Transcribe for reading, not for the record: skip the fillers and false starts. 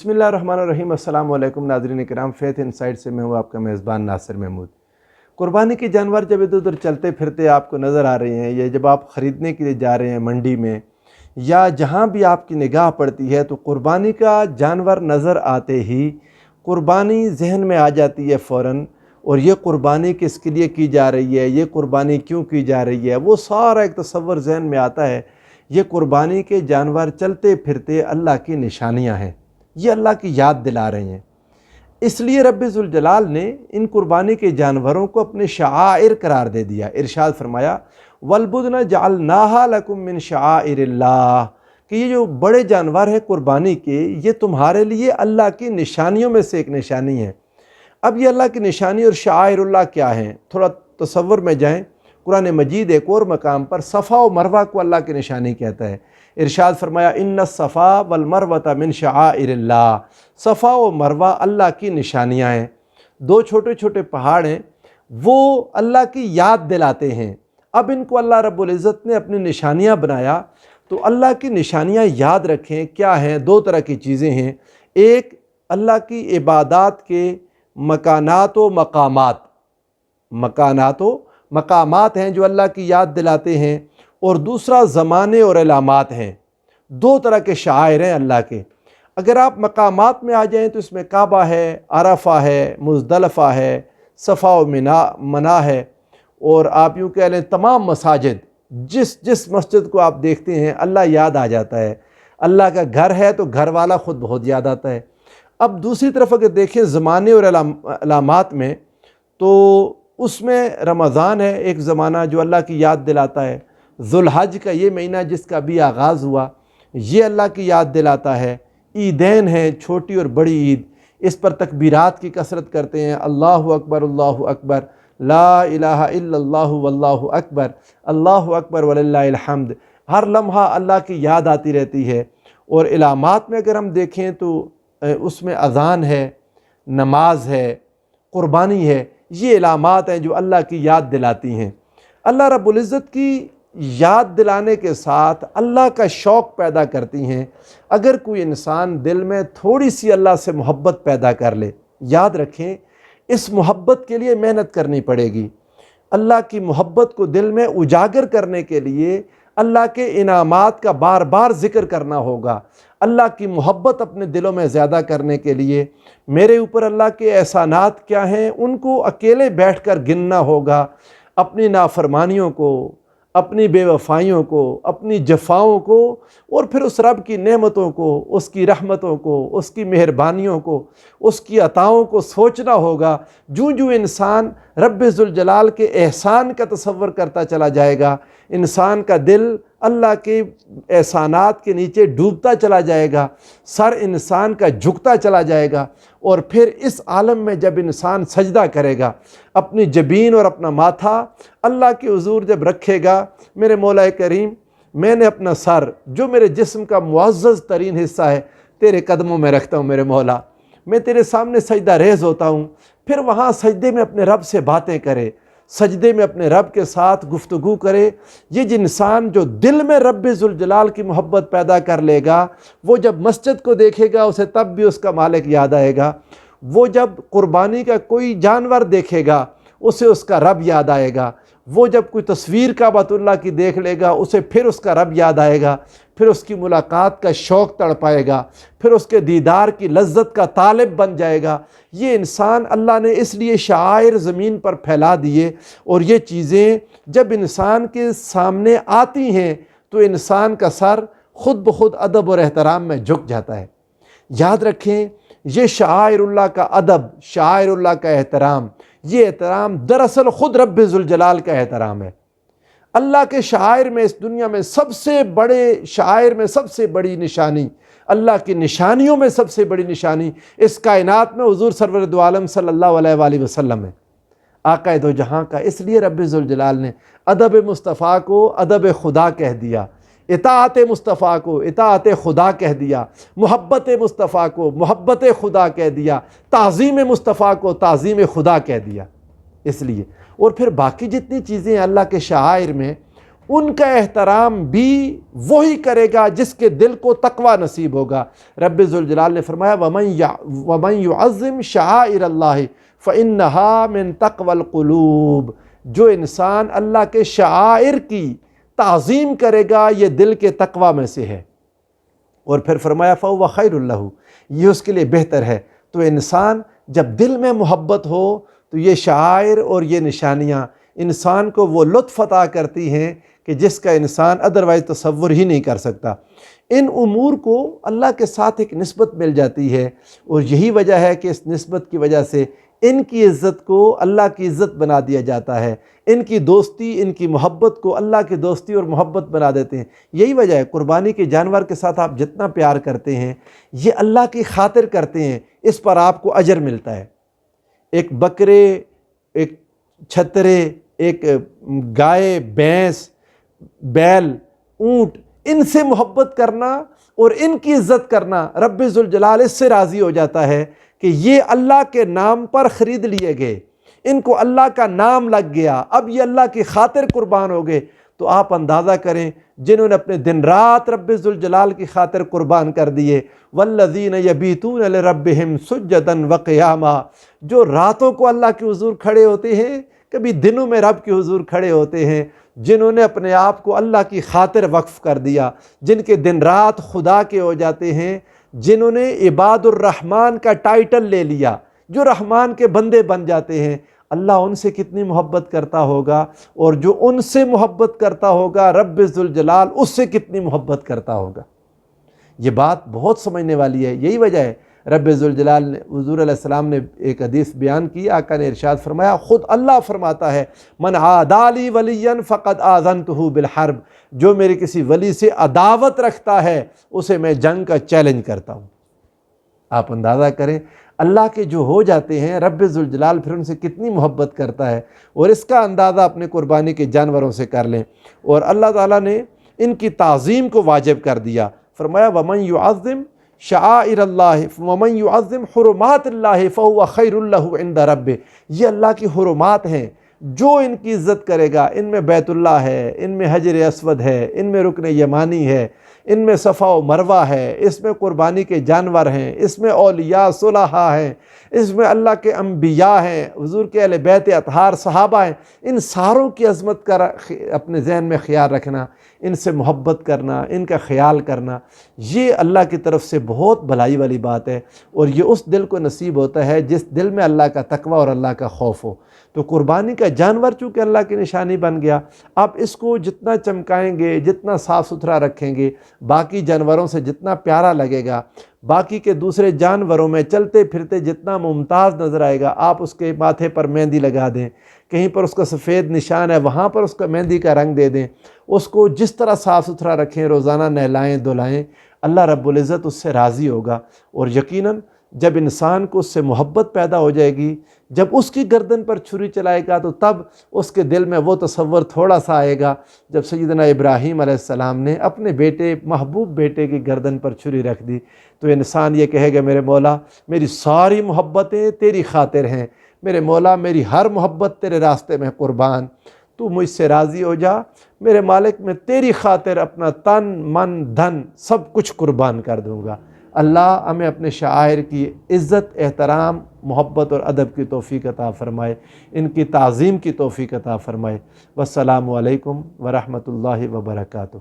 بسم اللہ الرحمن الرحیم۔ السلام علیکم ناظرین کرام، فیتھ انسائٹ سے میں ہوں آپ کا میزبان ناصر محمود۔ قربانی کے جانور جب ادھر ادھر چلتے پھرتے آپ کو نظر آ رہے ہیں، یا جب آپ خریدنے کے لیے جا رہے ہیں منڈی میں، یا جہاں بھی آپ کی نگاہ پڑتی ہے، تو قربانی کا جانور نظر آتے ہی قربانی ذہن میں آ جاتی ہے فوراً، اور یہ قربانی کس کے لیے کی جا رہی ہے، یہ قربانی کیوں کی جا رہی ہے، وہ سارا ایک تصور ذہن میں آتا ہے۔ یہ قربانی کے جانور چلتے پھرتے اللہ کی نشانیاں ہیں، یہ اللہ کی یاد دلا رہے ہیں۔ اس لیے رب ذوالجلال نے ان قربانی کے جانوروں کو اپنے شعائر قرار دے دیا۔ ارشاد فرمایا وَالْبُدْنَ جَعَلْنَاهَا لَكُم مِّن شَعَائِرِ اللَّهِ، کہ یہ جو بڑے جانور ہیں قربانی کے، یہ تمہارے لیے اللہ کی نشانیوں میں سے ایک نشانی ہے۔ اب یہ اللہ کی نشانی اور شعائر اللہ کیا ہیں، تھوڑا تصور میں جائیں۔ قرآن مجید ایک اور مقام پر صفا و مروہ کو اللہ کی نشانی کہتا ہے۔ ارشاد فرمایا ان الصفا والمروہ من شعائر اللہ، صفا و مروہ اللہ کی نشانیاں ہیں۔ دو چھوٹے چھوٹے پہاڑ ہیں، وہ اللہ کی یاد دلاتے ہیں۔ اب ان کو اللہ رب العزت نے اپنی نشانیاں بنایا، تو اللہ کی نشانیاں یاد رکھیں کیا ہیں۔ دو طرح کی چیزیں ہیں، ایک اللہ کی عبادات کے مکانات و مقامات ہیں جو اللہ کی یاد دلاتے ہیں، اور دوسرا زمانے اور علامات ہیں۔ دو طرح کے شعائر ہیں اللہ کے۔ اگر آپ مقامات میں آ جائیں تو اس میں کعبہ ہے، عرفہ ہے، مزدلفہ ہے، صفا و منی ہے، اور آپ یوں کہہ لیں تمام مساجد، جس مسجد کو آپ دیکھتے ہیں اللہ یاد آ جاتا ہے۔ اللہ کا گھر ہے تو گھر والا خود بہت یاد آتا ہے۔ اب دوسری طرف اگر دیکھیں زمانے اور علامات میں، تو اس میں رمضان ہے ایک زمانہ جو اللہ کی یاد دلاتا ہے۔ ذوالحج کا یہ مہینہ جس کا بھی آغاز ہوا، یہ اللہ کی یاد دلاتا ہے۔ عیدین ہیں، چھوٹی اور بڑی عید، اس پر تکبیرات کی کثرت کرتے ہیں، اللہ اکبر اللہ اکبر، لا الہ الا اللہ واللہ اکبر، اللہ اکبر وللہ الحمد۔ ہر لمحہ اللہ کی یاد آتی رہتی ہے۔ اور علامات میں اگر ہم دیکھیں تو اس میں اذان ہے، نماز ہے، قربانی ہے، یہ علامات ہیں جو اللہ کی یاد دلاتی ہیں۔ اللہ رب العزت کی یاد دلانے کے ساتھ اللہ کا شوق پیدا کرتی ہیں۔ اگر کوئی انسان دل میں تھوڑی سی اللہ سے محبت پیدا کر لے، یاد رکھیں اس محبت کے لیے محنت کرنی پڑے گی۔ اللہ کی محبت کو دل میں اجاگر کرنے کے لیے اللہ کے انعامات کا بار بار ذکر کرنا ہوگا۔ اللہ کی محبت اپنے دلوں میں زیادہ کرنے کے لیے میرے اوپر اللہ کے احسانات کیا ہیں، ان کو اکیلے بیٹھ کر گننا ہوگا۔ اپنی نافرمانیوں کو، اپنی بے وفائیوں کو، اپنی جفاؤں کو، اور پھر اس رب کی نعمتوں کو، اس کی رحمتوں کو، اس کی مہربانیوں کو، اس کی عطاؤں کو سوچنا ہوگا۔ جو انسان رب ذوالجلال کے احسان کا تصور کرتا چلا جائے گا، انسان کا دل اللہ کے احسانات کے نیچے ڈوبتا چلا جائے گا، سر انسان کا جھکتا چلا جائے گا، اور پھر اس عالم میں جب انسان سجدہ کرے گا، اپنی جبین اور اپنا ماتھا اللہ کے حضور جب رکھے گا، میرے مولا کریم میں نے اپنا سر جو میرے جسم کا معزز ترین حصہ ہے تیرے قدموں میں رکھتا ہوں، میرے مولا میں تیرے سامنے سجدہ ریز ہوتا ہوں۔ پھر وہاں سجدے میں اپنے رب سے باتیں کرے، سجدے میں اپنے رب کے ساتھ گفتگو کرے۔ یہ انسان جو دل میں رب ذوالجلال کی محبت پیدا کر لے گا، وہ جب مسجد کو دیکھے گا اسے تب بھی اس کا مالک یاد آئے گا۔ وہ جب قربانی کا کوئی جانور دیکھے گا اسے اس کا رب یاد آئے گا۔ وہ جب کوئی تصویر کعبۃ اللہ کی دیکھ لے گا اسے پھر اس کا رب یاد آئے گا، پھر اس کی ملاقات کا شوق تڑپائے گا، پھر اس کے دیدار کی لذت کا طالب بن جائے گا۔ یہ انسان اللہ نے اس لیے شعائر زمین پر پھیلا دیے، اور یہ چیزیں جب انسان کے سامنے آتی ہیں تو انسان کا سر خود بخود ادب اور احترام میں جھک جاتا ہے۔ یاد رکھیں یہ شعائر اللہ کا ادب، شعائر اللہ کا احترام، یہ احترام دراصل خود رب ذوالجلال کا احترام ہے۔ اللہ کے شعائر میں، اس دنیا میں سب سے بڑے شعائر میں سب سے بڑی نشانی، اللہ کی نشانیوں میں سب سے بڑی نشانی اس کائنات میں حضور سرور دو عالم صلی اللہ علیہ وآلہ وسلم ہے، آقا دو جہاں کا۔ اس لیے رب ذوالجلال نے ادب مصطفیٰ کو ادب خدا کہہ دیا، اطاعت مصطفیٰ کو اطاعت خدا کہہ دیا، محبت مصطفیٰ کو محبت خدا کہہ دیا، تعظیم مصطفیٰ کو تعظیم خدا کہہ دیا۔ اس لیے اور پھر باقی جتنی چیزیں اللہ کے شعائر میں، ان کا احترام بھی وہی کرے گا جس کے دل کو تقوی نصیب ہوگا۔ رب ذوالجلال نے فرمایا وَمَن يُعَظِّمْ شَعَائِرَ اللَّهِ فَإِنَّهَا مِن تَقْوَى الْقُلُوبِ، جو انسان اللہ کے شعائر کی تعظیم کرے گا یہ دل کے تقوی میں سے ہے۔ اور پھر فرمایا فَهُوَ خَيْرٌ لَهُ، یہ اس کے لیے بہتر ہے۔ تو انسان جب دل میں محبت ہو تو یہ شعائر اور یہ نشانیاں انسان کو وہ لطف عطا کرتی ہیں کہ جس کا انسان ادروائز تصور ہی نہیں کر سکتا۔ ان امور کو اللہ کے ساتھ ایک نسبت مل جاتی ہے، اور یہی وجہ ہے کہ اس نسبت کی وجہ سے ان کی عزت کو اللہ کی عزت بنا دیا جاتا ہے، ان کی دوستی، ان کی محبت کو اللہ کی دوستی اور محبت بنا دیتے ہیں۔ یہی وجہ ہے قربانی کے جانور کے ساتھ آپ جتنا پیار کرتے ہیں یہ اللہ کی خاطر کرتے ہیں، اس پر آپ کو اجر ملتا ہے۔ ایک بکرے، ایک چھترے، ایک گائے، بھینس، بیل، اونٹ، ان سے محبت کرنا اور ان کی عزت کرنا، رب ذوالجلال اس سے راضی ہو جاتا ہے کہ یہ اللہ کے نام پر خرید لیے گئے، ان کو اللہ کا نام لگ گیا، اب یہ اللہ کی خاطر قربان ہو گئے۔ تو آپ اندازہ کریں جنہوں نے اپنے دن رات رب ذوالجلال کی خاطر قربان کر دیے، والذین یبیتون لربہم سجدا وقیاما، جو راتوں کو اللہ کے حضور کھڑے ہوتے ہیں، کبھی دنوں میں رب کے حضور کھڑے ہوتے ہیں، جنہوں نے اپنے آپ کو اللہ کی خاطر وقف کر دیا، جن کے دن رات خدا کے ہو جاتے ہیں، جنہوں نے عباد الرحمن کا ٹائٹل لے لیا، جو رحمان کے بندے بن جاتے ہیں، اللہ ان سے کتنی محبت کرتا ہوگا، اور جو ان سے محبت کرتا ہوگا رب ذوالجلال اس سے کتنی محبت کرتا ہوگا۔ یہ بات بہت سمجھنے والی ہے۔ یہی وجہ ہے رب ذوالجلال نے، حضور علیہ السلام نے ایک حدیث بیان کی، آقا نے ارشاد فرمایا، خود اللہ فرماتا ہے من عادی لی ولیا فقد آذنتہ بالحرب، جو میرے کسی ولی سے عداوت رکھتا ہے اسے میں جنگ کا چیلنج کرتا ہوں۔ آپ اندازہ کریں اللہ کے جو ہو جاتے ہیں رب ذوالجلال پھر ان سے کتنی محبت کرتا ہے، اور اس کا اندازہ اپنے قربانی کے جانوروں سے کر لیں۔ اور اللہ تعالیٰ نے ان کی تعظیم کو واجب کر دیا، فرمایا وَمَن يُعَظِّمْ شَعَائِرَ اللَّهِ وَمَن يُعَظِّمْ حُرُمَاتِ اللَّهِ فَهُوَ خَيْرٌ لَهُ عِنْدَ رَبِّهِ، یہ اللہ کی حرمات ہیں، جو ان کی عزت کرے گا، ان میں بیت اللہ ہے، ان میں حجر اسود ہے، ان میں رکن یمانی ہے، ان میں صفا و مروہ ہے، اس میں قربانی کے جانور ہیں، اس میں اولیاء صلحاء ہیں، اس میں اللہ کے انبیاء ہیں، حضور کے اہل بیت اطہار صحابہ ہیں، ان ساروں کی عظمت کا اپنے ذہن میں خیال رکھنا، ان سے محبت کرنا، ان کا خیال کرنا، یہ اللہ کی طرف سے بہت بھلائی والی بات ہے، اور یہ اس دل کو نصیب ہوتا ہے جس دل میں اللہ کا تقوی اور اللہ کا خوف ہو۔ تو قربانی کا جانور چونکہ اللہ کی نشانی بن گیا، آپ اس کو جتنا چمکائیں گے، جتنا صاف ستھرا رکھیں گے، باقی جانوروں سے جتنا پیارا لگے گا، باقی کے دوسرے جانوروں میں چلتے پھرتے جتنا ممتاز نظر آئے گا، آپ اس کے ماتھے پر مہندی لگا دیں، کہیں پر اس کا سفید نشان ہے وہاں پر اس کا مہندی کا رنگ دے دیں، اس کو جس طرح صاف ستھرا رکھیں، روزانہ نہلائیں دھلائیں، اللہ رب العزت اس سے راضی ہوگا۔ اور یقیناً جب انسان کو اس سے محبت پیدا ہو جائے گی، جب اس کی گردن پر چھری چلائے گا تو تب اس کے دل میں وہ تصور تھوڑا سا آئے گا جب سیدنا ابراہیم علیہ السلام نے اپنے بیٹے، محبوب بیٹے کی گردن پر چھری رکھ دی، تو انسان یہ کہے گا میرے مولا میری ساری محبتیں تیری خاطر ہیں، میرے مولا میری ہر محبت تیرے راستے میں قربان، تو مجھ سے راضی ہو جا میرے مالک، میں تیری خاطر اپنا تن من دھن سب کچھ قربان کر دوں گا۔ اللہ ہمیں اپنے شاعر کی عزت، احترام، محبت اور ادب کی توفیق عطا فرمائے، ان کی تعظیم کی توفیق عطا فرمائے۔ والسلام علیکم ورحمۃ اللہ وبرکاتہ۔